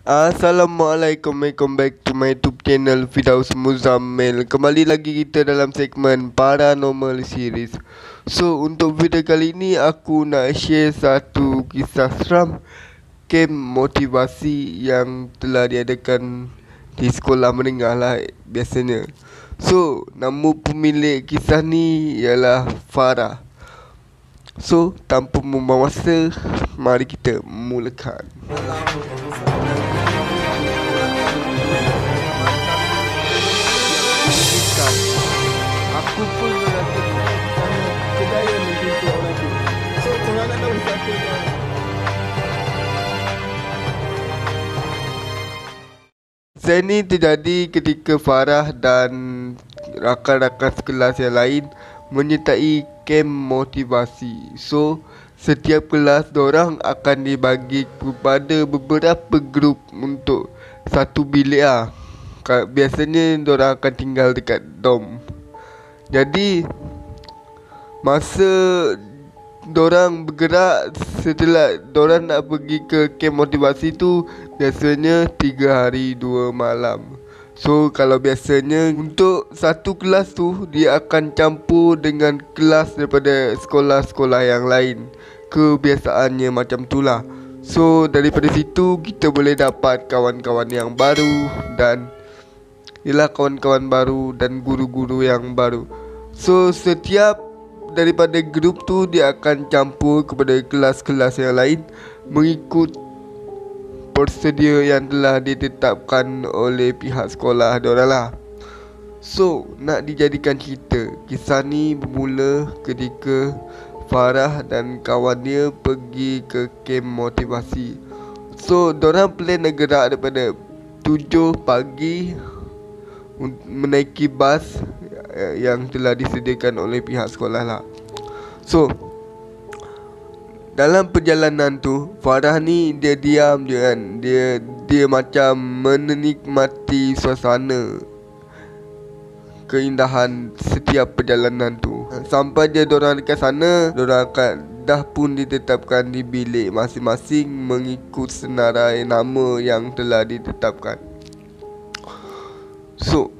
Assalamualaikum, welcome back to my YouTube channel Firdaus Muzammil. Kembali lagi kita dalam segmen Paranormal Series. So, untuk video kali ini aku nak share satu kisah seram camp motivasi yang telah diadakan di sekolah menengah lah biasanya. So, nama pemilik kisah ni ialah Farah. So, tanpa membuang masa, mari kita mulakan. Aku pun merasa sangat kedaya mencintai orang tu. So, korang nak tahu siapa yang Saya ni terjadi ketika Farah dan rakan-rakan sekelas yang lain menyertai camp motivasi. So, setiap kelas dorang akan dibagi kepada beberapa grup untuk satu bilik lah. Biasanya dorang akan tinggal dekat dom. Jadi masa dorang bergerak, setelah dorang nak pergi ke camp motivasi tu, biasanya 3 hari 2 malam. So kalau biasanya untuk satu kelas tu, dia akan campur dengan kelas daripada sekolah-sekolah yang lain. Kebiasaannya macam tu lah. So daripada situ kita boleh dapat kawan-kawan yang baru dan ialah kawan-kawan baru dan guru-guru yang baru. So setiap daripada grup tu dia akan campur kepada kelas-kelas yang lain mengikut prosedur yang telah ditetapkan oleh pihak sekolah diorang lah. So nak dijadikan cerita, kisah ni bermula ketika Farah dan kawan dia pergi ke camp motivasi. So diorang plan nak gerak daripada 7 pagi menaiki bas yang telah disediakan oleh pihak sekolah lah. So dalam perjalanan tu, Farah ni dia diam je kan. Dia macam menikmati suasana, keindahan setiap perjalanan tu. Sampai dia dorang dekat sana, dorang akan dah pun ditetapkan di bilik masing-masing mengikut senarai nama yang telah ditetapkan. So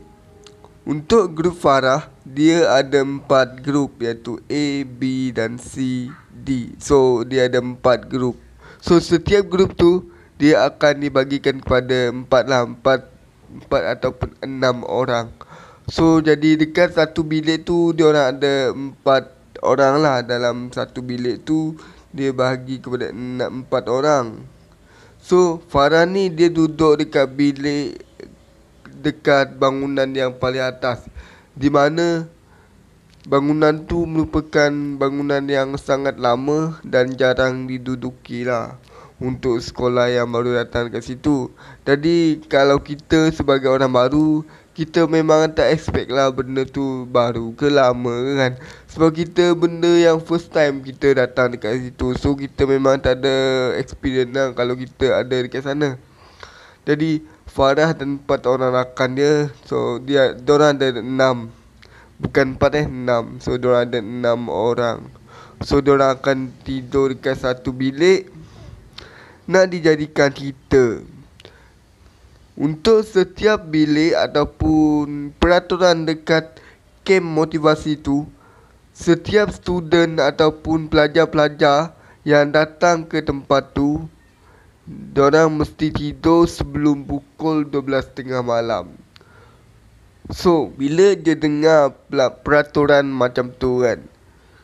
untuk grup Farah, dia ada 4 grup, iaitu A, B dan C, D. So dia ada 4 grup. So setiap grup tu dia akan dibagikan kepada 4 ataupun 6 orang. So jadi dekat satu bilik tu dia orang ada 4 orang lah. Dalam satu bilik tu dia bahagi kepada 4 orang. So Farah ni dia duduk dekat bilik dekat bangunan yang paling atas, di mana bangunan tu merupakan bangunan yang sangat lama dan jarang diduduki lah untuk sekolah yang baru datang kat situ. Jadi kalau kita sebagai orang baru, kita memang tak expect lah benda tu baru ke lama kan. Sebab kita benda yang first time kita datang dekat situ. So kita memang tak ada experience lah kalau kita ada dekat sana. Jadi Farah dan 4 orang rakan dia, so diorang ada 6. Bukan 4 6. So diorang ada 6 orang. So diorang akan tidur dekat satu bilik. Nak dijadikan cerita, untuk setiap bilik ataupun peraturan dekat camp motivasi tu, setiap student ataupun pelajar-pelajar yang datang ke tempat tu, diorang mesti tidur sebelum pukul 12.30 malam. So bila dia dengar peraturan macam tu kan,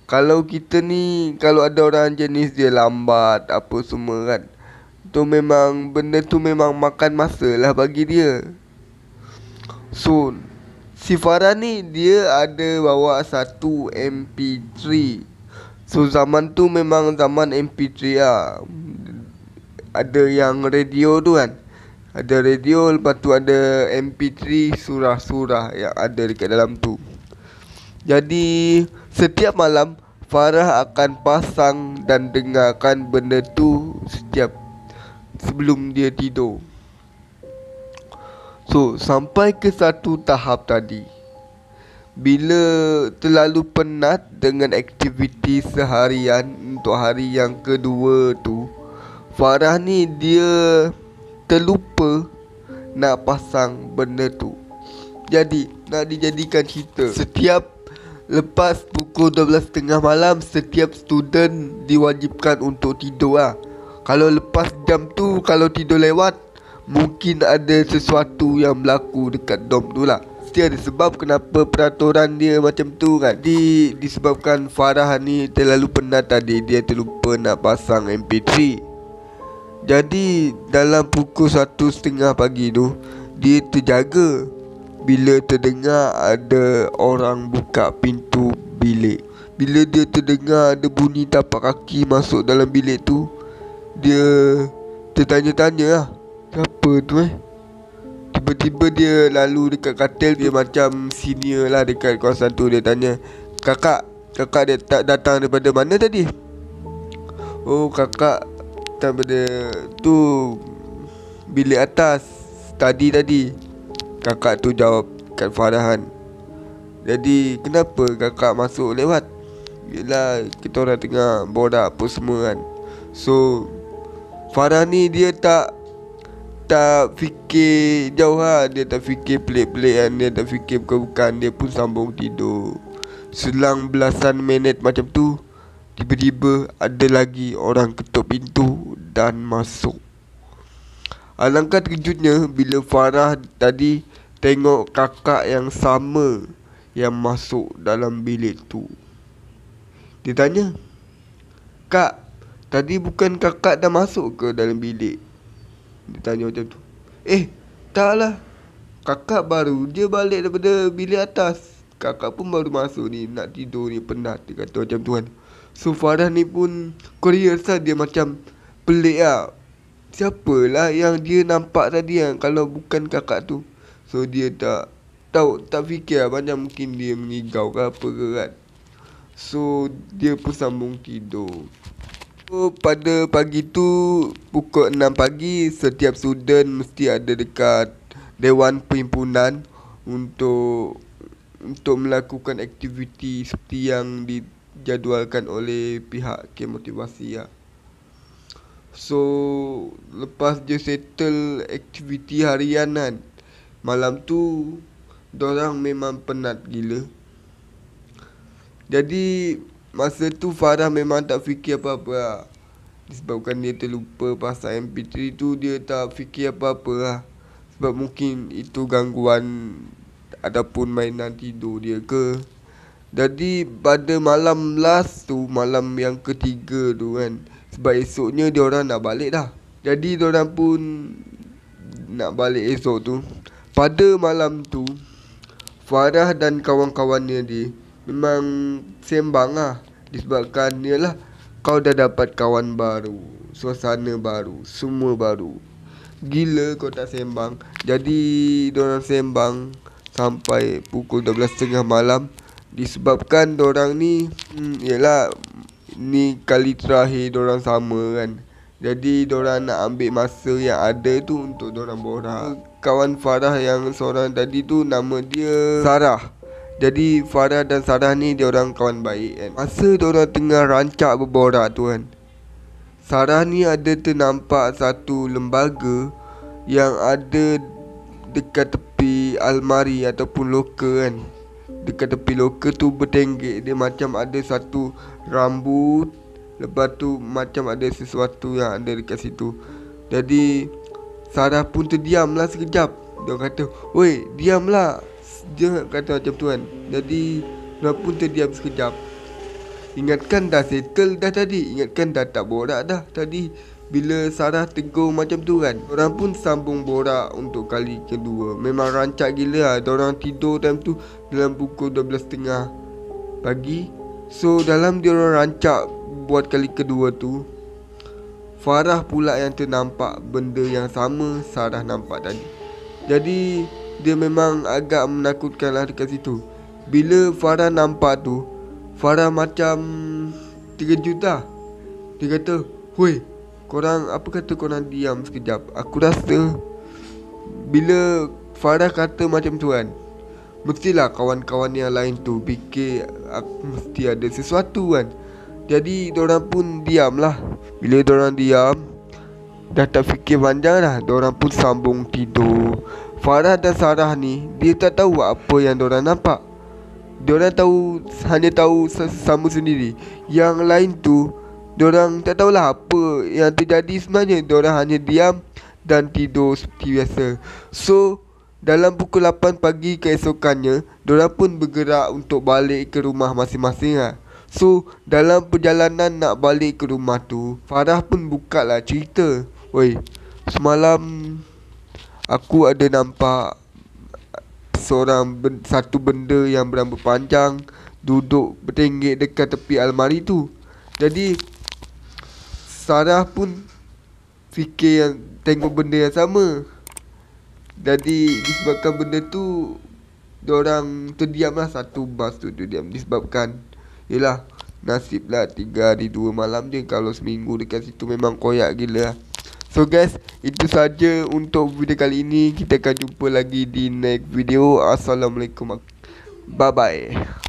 kalau kita ni, kalau ada orang jenis dia lambat apa semua kan, tu memang benda tu memang makan masa lah bagi dia. So si Farah ni dia ada bawa satu MP3. So zaman tu memang zaman MP3 lah. Ada yang radio tu kan, ada radio, lepas tu ada MP3 surah-surah yang ada dekat dalam tu. Jadi setiap malam Farah akan pasang dan dengarkan benda tu setiap sebelum dia tidur. So sampai ke satu tahap tadi, bila terlalu penat dengan aktiviti seharian untuk hari yang kedua tu, Farah ni dia terlupa nak pasang benda tu. Jadi nak dijadikan cerita, setiap lepas pukul 12.30 malam, setiap student diwajibkan untuk tidur lah. Kalau lepas jam tu, kalau tidur lewat, mungkin ada sesuatu yang berlaku dekat dom tu lah. Mesti ada sebab kenapa peraturan dia macam tu kan. Disebabkan Farah ni terlalu penat tadi, dia terlupa nak pasang MP3. Jadi dalam pukul 1.30 pagi tu, dia terjaga bila terdengar ada orang buka pintu bilik. Bila dia terdengar ada bunyi tapak kaki masuk dalam bilik tu, dia tertanya-tanya lah, siapa tu Tiba-tiba dia lalu dekat katil. Dia macam senior lah dekat kawasan tu. Dia tanya, Kakak dia tak datang daripada mana tadi? Oh, kakak daripada tu, bilik atas tadi. Kakak tu jawab kat Farahan. Jadi kenapa kakak masuk lewat? Yelah, kita orang tengah borak apa semua kan. So Farah ni dia tak fikir jauh lah. Dia tak fikir pelik-pelik kan. Dia tak fikir bukan-bukan. Dia pun sambung tidur. Selang belasan minit macam tu, tiba-tiba ada lagi orang ketuk pintu dan masuk. Alangkah terkejutnya bila Farah tadi tengok kakak yang sama yang masuk dalam bilik tu. Dia tanya, Kak, tadi bukan kakak dah masuk ke dalam bilik? Dia tanya macam tu. Taklah, kakak baru je balik daripada bilik atas. Kakak pun baru masuk ni, nak tidur ni, penat. Dia kata macam tu kan. So Farah ni pun curious lah. Dia macam pelik lah, siapalah yang dia nampak tadi kan kalau bukan kakak tu. So dia tak fikir lah, macam mungkin dia mengigau ke apa ke kan. So dia pun sambung tidur. So pada pagi tu pukul 6 pagi, setiap student mesti ada dekat Dewan Perhimpunan untuk melakukan aktiviti seperti yang dijadualkan oleh pihak KEM Motivasi lah. So lepas dia settle aktiviti harian kan, malam tu dorang memang penat gila. Jadi masa tu Farah memang tak fikir apa-apa lah. Disebabkan dia terlupa pasal MP3 tu, dia tak fikir apa-apa lah. Sebab mungkin itu gangguan ataupun mainan tidur dia ke. Jadi pada malam last tu, malam yang ketiga tu kan, sebab esoknya diorang nak balik dah. Jadi diorang pun nak balik esok tu. Pada malam tu, Farah dan kawan-kawannya dia memang sembang lah. Disebabkan yalah, kau dah dapat kawan baru, suasana baru, semua baru. Gila kau tak sembang. Jadi diorang sembang sampai pukul 12.30 malam. Disebabkan diorang ni yalah, ni kali terakhir diorang sama kan. Jadi diorang nak ambil masa yang ada tu untuk diorang borak. Kawan Farah yang seorang tadi tu nama dia Sarah. Jadi Farah dan Sarah ni diorang kawan baik kan. Masa diorang tengah rancak berborak tu kan, Sarah ni ada ternampak satu lembaga yang ada dekat tepi almari ataupun loker kan. Dekat tepi loker tu bertenggek. Dia macam ada satu rambut, lepas tu macam ada sesuatu yang ada dekat situ. Jadi Sarah pun terdiam lah sekejap. Dia kata, "Oi, diamlah." Dia kata macam tu kan. Jadi dia pun terdiam sekejap. Ingatkan dah settle dah tadi. Ingatkan dah tak borak dah tadi. Bila Sarah tegur macam tu kan, orang pun sambung borak untuk kali kedua. Memang rancak gila lah. Diorang tidur time tu dalam pukul 12.30 pagi. So dalam diorang rancak buat kali kedua tu, Farah pula yang ternampak benda yang sama Sarah nampak tadi. Jadi dia memang agak menakutkan lah dekat situ. Bila Farah nampak tu, Farah macam terkejut lah. Dia kata, "Hoi, korang, apa kata korang diam sekejap?" Aku rasa bila Farah kata macam tu kan, mestilah kawan-kawan yang lain tu fikir mesti ada sesuatu kan. Jadi diorang pun diam lah. Bila diorang diam, dah tak fikir panjang dah, diorang pun sambung tidur. Farah dan Sarah ni, dia tak tahu apa yang diorang nampak. Diorang hanya tahu sama sendiri. Yang lain tu, diorang tak tahulah apa yang terjadi sebenarnya. Diorang hanya diam dan tidur seperti biasa. So, dalam pukul 8 pagi keesokannya, diorang pun bergerak untuk balik ke rumah masing-masing lah. So, dalam perjalanan nak balik ke rumah tu, Farah pun buka lah cerita. Oi, semalam aku ada nampak satu benda yang berambut panjang duduk bertenggek dekat tepi almari tu. Jadi Sarah pun fikir yang tengok benda yang sama. Jadi disebabkan benda tu, diorang terdiam lah satu bas tu diam. Disebabkan yelah, nasib lah 3 hari 2 malam je. Kalau seminggu dekat situ memang koyak gila lah. So guys, itu saja untuk video kali ini. Kita akan jumpa lagi di next video. Assalamualaikum. Bye bye.